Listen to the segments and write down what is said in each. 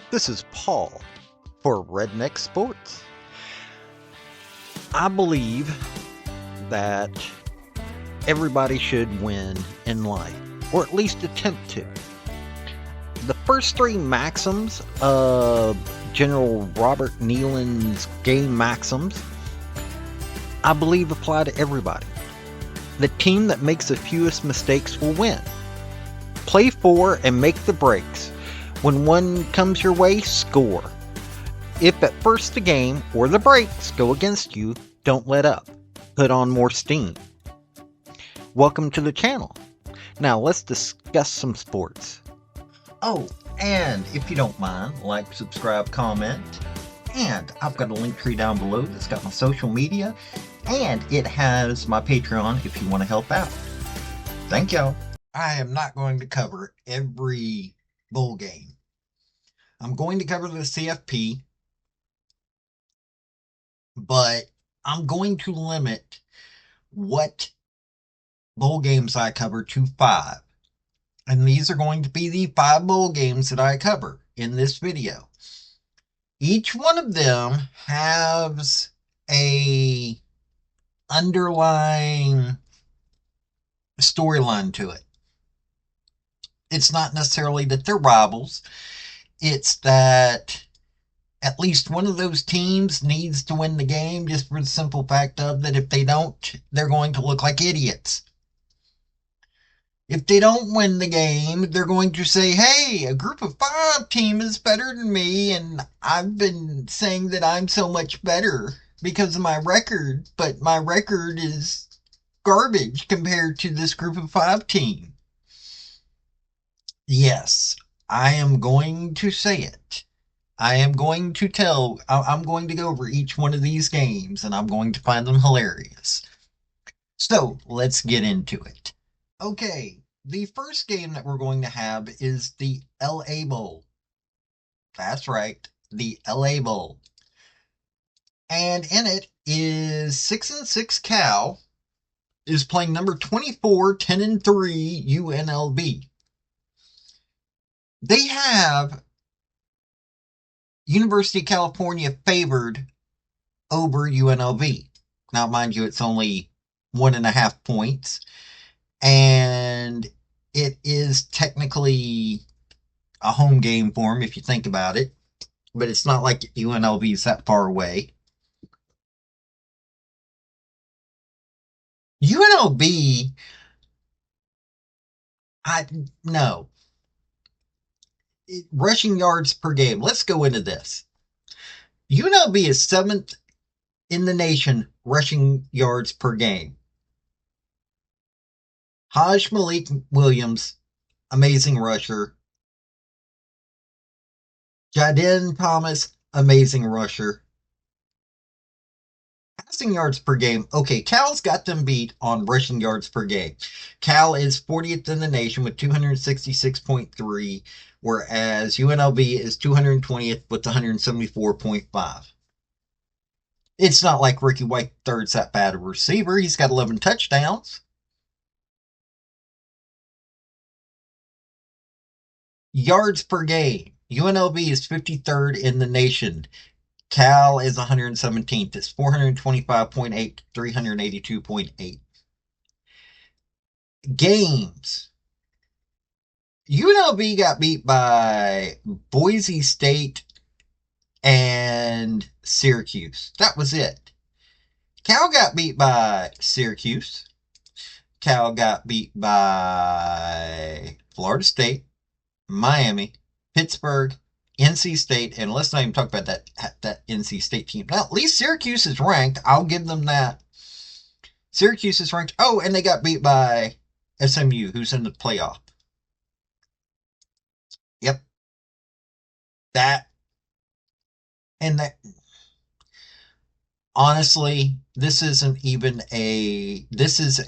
This is Paul for Redneck Sports. I believe that everybody should win in life, or at least attempt to. The first three maxims of General Robert Neyland's game maxims, I believe apply to everybody. The team that makes the fewest mistakes will win. Play for and make the breaks. When one comes your way, score. If at first the game or the breaks go against you, don't let up. Put on more steam. Welcome to the channel. Now let's discuss some sports. Oh, and if you don't mind, like, subscribe, comment. And I've got a link tree down below that's got my social media, and it has my Patreon if you want to help out. Thank y'all. I am not going to cover every bowl game. I'm going to cover the CFP, but I'm going to limit what bowl games I cover to 5. And these are going to be the 5 bowl games that I cover in this video. Each one of them has a underlying storyline to it. It's not necessarily that they're rivals. It's that at least one of those teams needs to win the game, just for the simple fact of that if they don't, they're going to look like idiots. If they don't win the game, they're going to say, hey, a group of 5 team is better than me, and I've been saying that I'm so much better because of my record, but my record is garbage compared to this group of 5 team. Yes, I am going to say it. I am going to I'm going to go over each one of these games, and I'm going to find them hilarious. So, let's get into it. Okay, the first game that we're going to have is the LA Bowl. That's right, the LA Bowl. And in it is 6-6 Cal is playing number 24, 10-3 UNLV. They have University of California favored over UNLV. Now, mind you, it's only 1.5 points. And it is technically a home game for them if you think about it. But it's not like UNLV is that far away. UNLV, no. Rushing yards per game. Let's go into this. UNLV is 7th in the nation rushing yards per game. Hajj Malik Williams, amazing rusher. Jaden Thomas, amazing rusher. Passing yards per game. Okay, Cal's got them beat on rushing yards per game. Cal is 40th in the nation with 266.3, whereas UNLV is 220th with 174.5. It's not like Ricky White III's that bad a receiver. He's got 11 touchdowns. Yards per game. UNLV is 53rd in the nation. Cal is 117th. It's 425.8 to 382.8. Games. UNLV got beat by Boise State and Syracuse. That was it. Cal got beat by Syracuse. Cal got beat by Florida State, Miami, Pittsburgh, NC State, and let's not even talk about that NC State team. Now, at least Syracuse is ranked. I'll give them that. Syracuse is ranked. Oh, and they got beat by SMU, who's in the playoff. Yep. That. And that. Honestly, this isn't even this is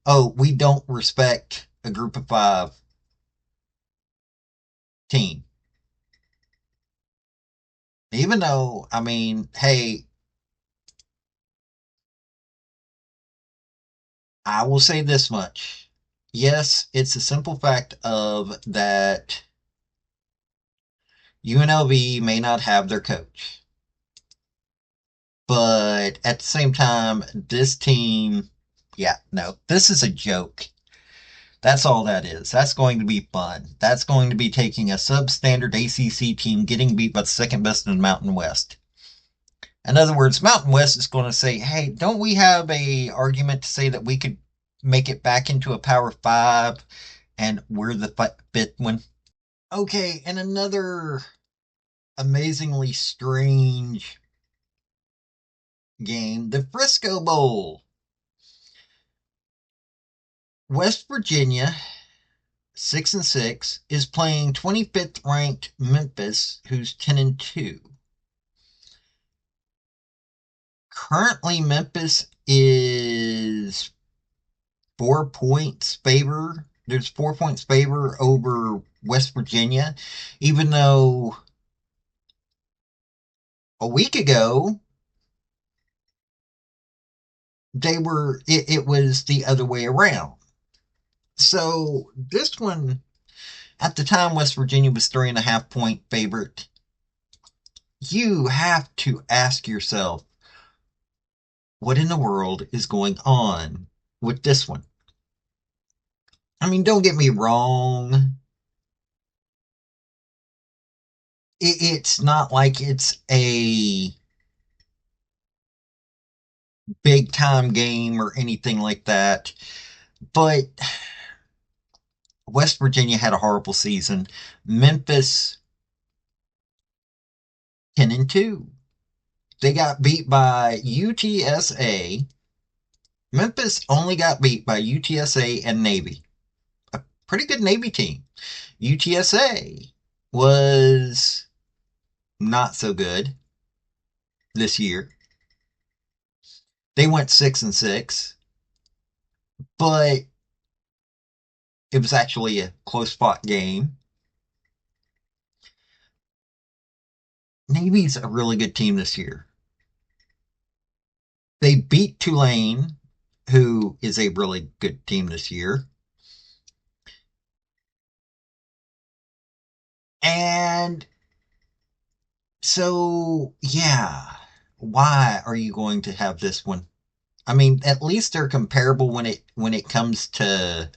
oh, we don't respect a group of 5 team. Even though, I mean, hey, I will say this much. Yes, it's a simple fact of that UNLV may not have their coach, but at the same time, this team, yeah, no, this is a joke. That's all that is. That's going to be fun. That's going to be taking a substandard ACC team getting beat by the second best in the Mountain West. In other words, Mountain West is going to say, "Hey, don't we have a argument to say that we could make it back into a Power Five, and we're the fifth one?" Okay, and another amazingly strange game, the Frisco Bowl. West Virginia, 6-6, is playing 25th ranked Memphis, who's 10-2. Currently, Memphis is 4 points favor. There's 4 points favor over West Virginia, even though a week ago it was the other way around. So this one, at the time, West Virginia was 3.5 point favorite. You have to ask yourself, what in the world is going on with this one? I mean, don't get me wrong. It's not like it's a big time game or anything like that. But West Virginia had a horrible season. Memphis 10-2. They got beat by UTSA. Memphis only got beat by UTSA and Navy. A pretty good Navy team. UTSA was not so good this year. They went 6-6, but it was actually a close fought game. Navy's a really good team this year. They beat Tulane, who is a really good team this year. And so, yeah, why are you going to have this one? I mean, at least they're comparable when it comes to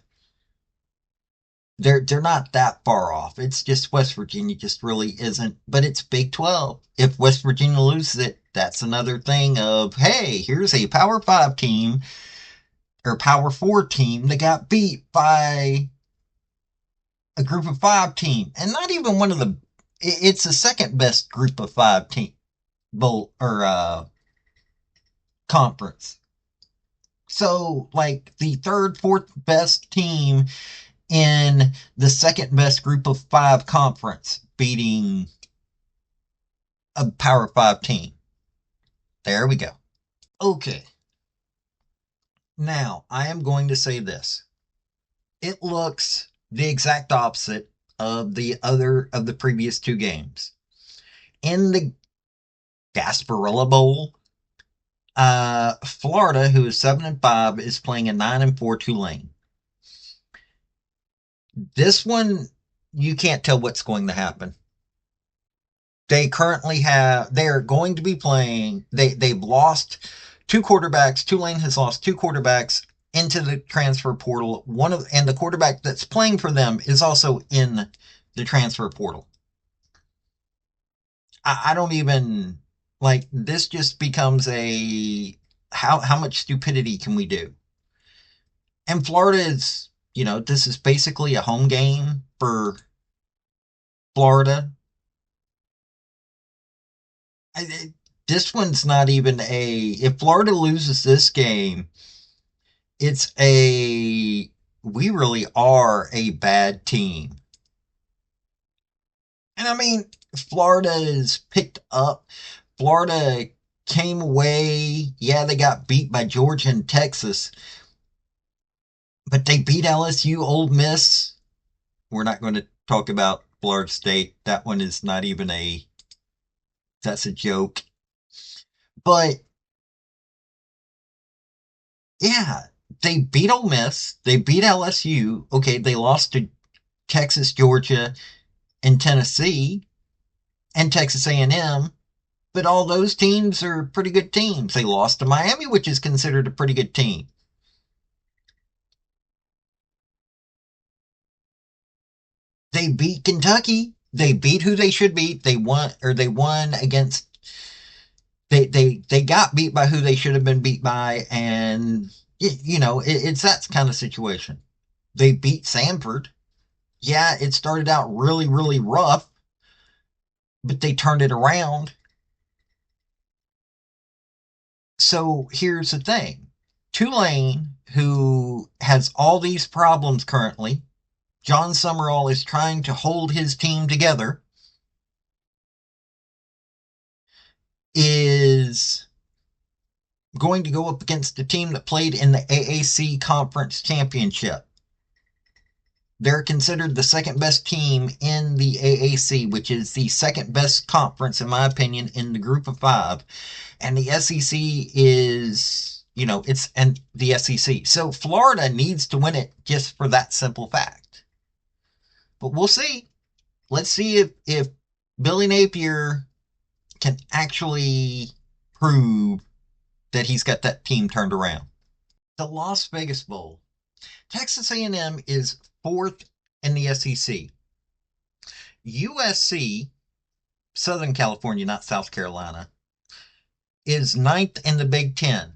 they're not that far off. It's just West Virginia just really isn't, but it's Big 12. If West Virginia loses it, that's another thing of, hey, here's a Power 5 team or Power 4 team that got beat by a group of 5 team, and not even one of the it's the second best group of 5 team bowl or conference. So, like, the third, fourth best team in the second best group of 5 conference beating a Power 5 team. There we go. Okay. Now, I am going to say this. It looks the exact opposite of the previous 2 games. In the Gasparilla Bowl, Florida, who is 7-5, is playing a 9-4 Tulane. This one, you can't tell what's going to happen. They are going to be playing, they've lost 2 quarterbacks. Tulane has lost 2 quarterbacks into the transfer portal. And the quarterback that's playing for them is also in the transfer portal. I don't even, like, this just becomes a, how much stupidity can we do? And Florida is, this is basically a home game for Florida. This one's not even if Florida loses this game, it's we really are a bad team. And I mean, Florida is picked up. Florida came away. Yeah, they got beat by Georgia and Texas, but they beat LSU, Ole Miss. We're not going to talk about Florida State. That one is not even that's a joke. But yeah, they beat Ole Miss. They beat LSU. Okay, they lost to Texas, Georgia, and Tennessee. and Texas A&M, but all those teams are pretty good teams. They lost to Miami, which is considered a pretty good team. They beat Kentucky. They beat who they should beat. They won against they got beat by who they should have been beat by, and it's that kind of situation. They beat Samford. Yeah, it started out really really rough, but they turned it around. So here's the thing. Tulane, who has all these problems currently, John Summerall is trying to hold his team together, is going to go up against the team that played in the AAC Conference Championship. They're considered the second best team in the AAC, which is the second best conference, in my opinion, in the group of five. And the SEC is, it's and the SEC. So Florida needs to win it just for that simple fact. But we'll see. Let's see if Billy Napier can actually prove that he's got that team turned around. The Las Vegas Bowl. Texas A&M is fourth in the SEC. USC, Southern California, not South Carolina, is ninth in the Big Ten.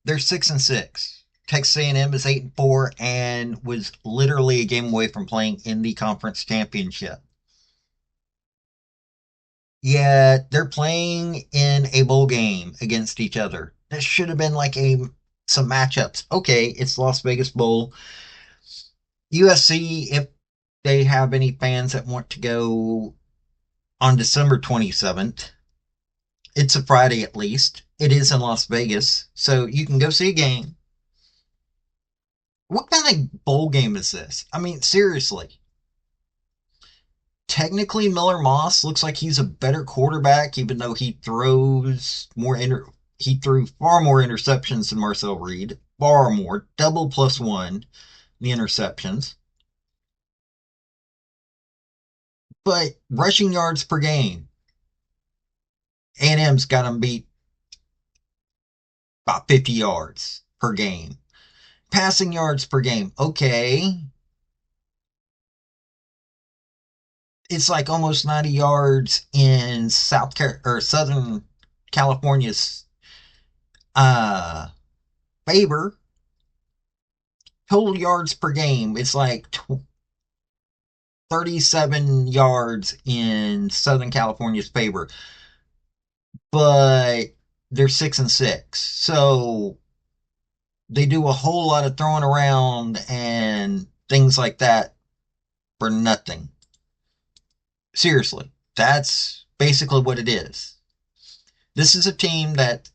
They're 6-6. Texas A&M is 8-4 and was literally a game away from playing in the conference championship. Yet they're playing in a bowl game against each other. This should have been like some matchups. Okay, it's Las Vegas Bowl. USC, if they have any fans that want to go on December 27th, it's a Friday at least. It is in Las Vegas, so you can go see a game. What kind of bowl game is this? I mean, seriously. Technically, Miller Moss looks like he's a better quarterback, even though he threw far more interceptions than Marcel Reed, far more, double plus one the interceptions. But rushing yards per game, A&M's got him beat about 50 yards per game. Passing yards per game, okay. It's like almost 90 yards in Southern California's favor. Total yards per game, it's like 37 yards in Southern California's favor, but they're 6-6. So they do a whole lot of throwing around and things like that for nothing. Seriously, that's basically what it is. This is a team that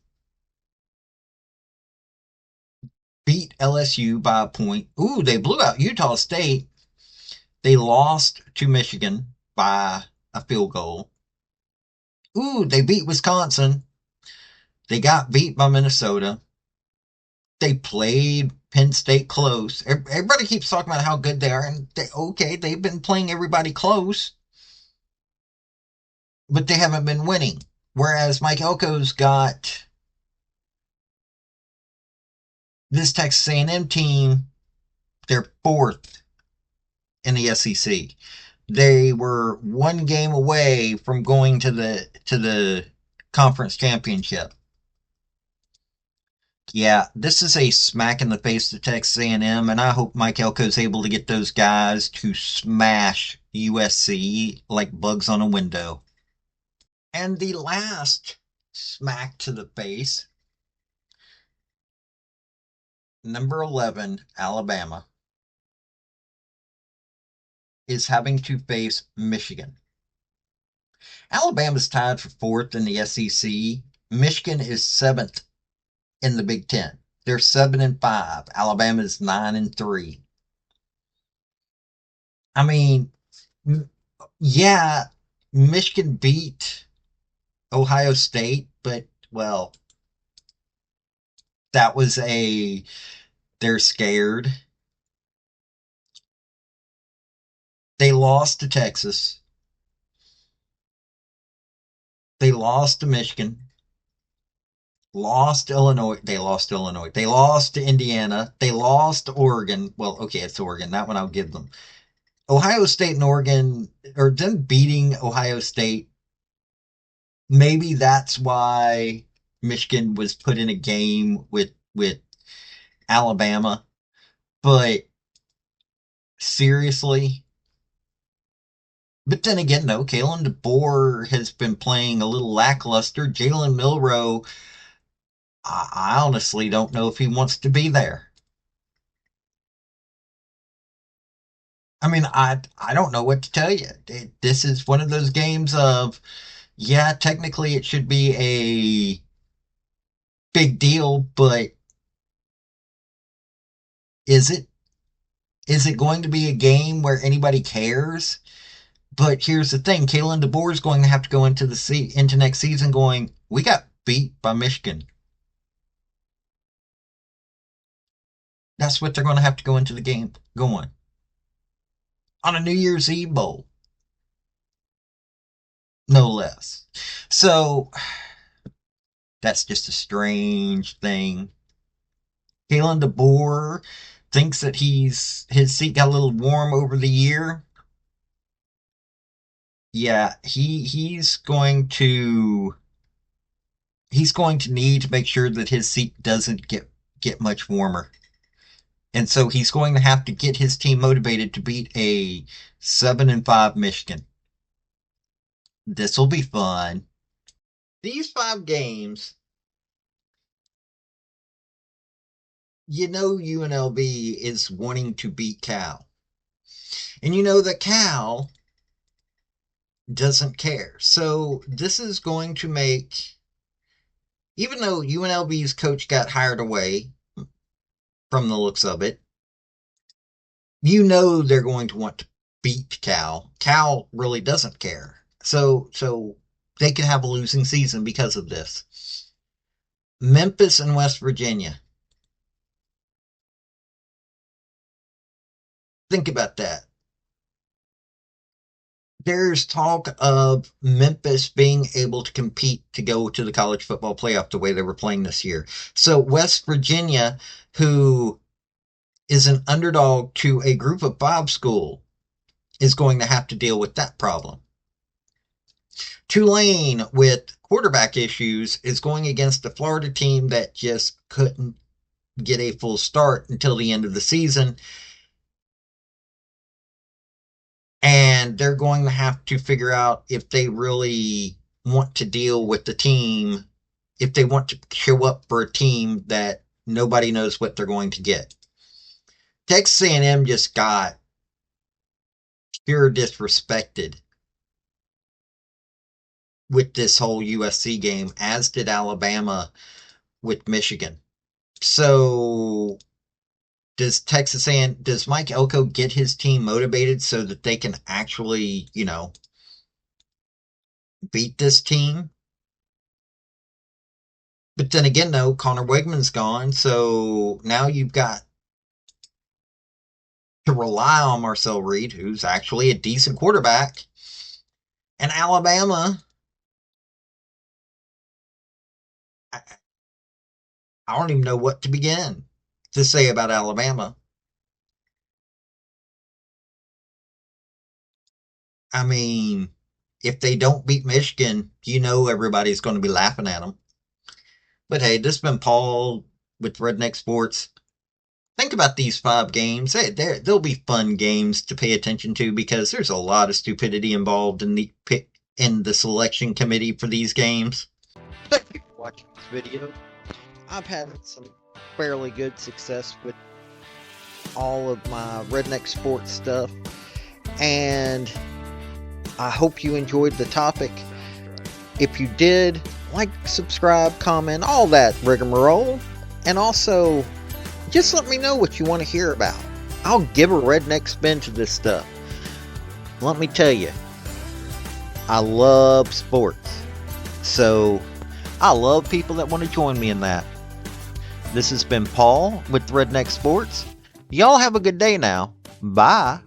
beat LSU by a point. Ooh, they blew out Utah State. They lost to Michigan by a field goal. Ooh, they beat Wisconsin. They got beat by Minnesota. They played Penn State close. Everybody keeps talking about how good they are, and they've been playing everybody close, but they haven't been winning. Whereas Mike Elko's got this Texas A&M team, they're fourth in the SEC. They were one game away from going to the conference championship. Yeah, this is a smack in the face to Texas A&M, and I hope Mike Elko is able to get those guys to smash USC like bugs on a window. And the last smack to the face, number 11, Alabama, is having to face Michigan. Alabama's tied for fourth in the SEC. Michigan is seventh in the Big Ten. They're 7-5. Alabama's 9-3. I mean, yeah, Michigan beat Ohio State, but well, that was they're scared. They lost to Texas. They lost to Michigan, lost Illinois. They lost Illinois. They lost to Indiana. They lost to Oregon. Well, okay, it's Oregon. That one I'll give them. Ohio State and Oregon, or them beating Ohio State, maybe that's why Michigan was put in a game with Alabama. But seriously, but then again, though, Kalen DeBoer has been playing a little lackluster. Jalen Milroe, I honestly don't know if he wants to be there. I mean, I don't know what to tell you. This is one of those games of, yeah, technically it should be a big deal, but is it? Is it going to be a game where anybody cares? But here's the thing: Kalen DeBoer is going to have to go into next season going, we got beat by Michigan. That's what they're going to have to go into the game going on a New Year's Eve bowl, no less. So that's just a strange thing. Kalen DeBoer thinks that his seat got a little warm over the year. Yeah, he's going to need to make sure that his seat doesn't get much warmer. And so he's going to have to get his team motivated to beat a 7-5 Michigan. This will be fun. These 5 games, you know UNLV is wanting to beat Cal. And you know that Cal doesn't care. So this is going to make, even though UNLV's coach got hired away from the looks of it, you know they're going to want to beat Cal. Cal really doesn't care. So they could have a losing season because of this. Memphis and West Virginia. Think about that. There's talk of Memphis being able to compete to go to the college football playoff the way they were playing this year. So West Virginia, who is an underdog to a group of 5 school, is going to have to deal with that problem. Tulane, with quarterback issues, is going against a Florida team that just couldn't get a full start until the end of the season. And they're going to have to figure out if they really want to deal with the team, if they want to show up for a team that nobody knows what they're going to get. Texas A&M just got pure disrespected with this whole USC game, as did Alabama with Michigan. So does Mike Elko get his team motivated so that they can actually, beat this team? But then again, though, Connor Wegman's gone, so now you've got to rely on Marcel Reed, who's actually a decent quarterback. And Alabama, I don't even know what to begin to say about Alabama. I mean, if they don't beat Michigan, everybody's going to be laughing at them. But hey, this has been Paul with Redneck Sports. Think about these 5 games. They'll be fun games to pay attention to because there's a lot of stupidity involved in the selection committee for these games. Thank you for watching this video. I've had some fairly good success with all of my Redneck Sports stuff, and I hope you enjoyed the topic. If you did, like, subscribe, comment, all that rigmarole, and also just let me know what you want to hear about. I'll give a redneck spin to this stuff. Let me tell you, I love sports, so I love people that want to join me in that. This has been Paul with Redneck Sports. Y'all have a good day now. Bye.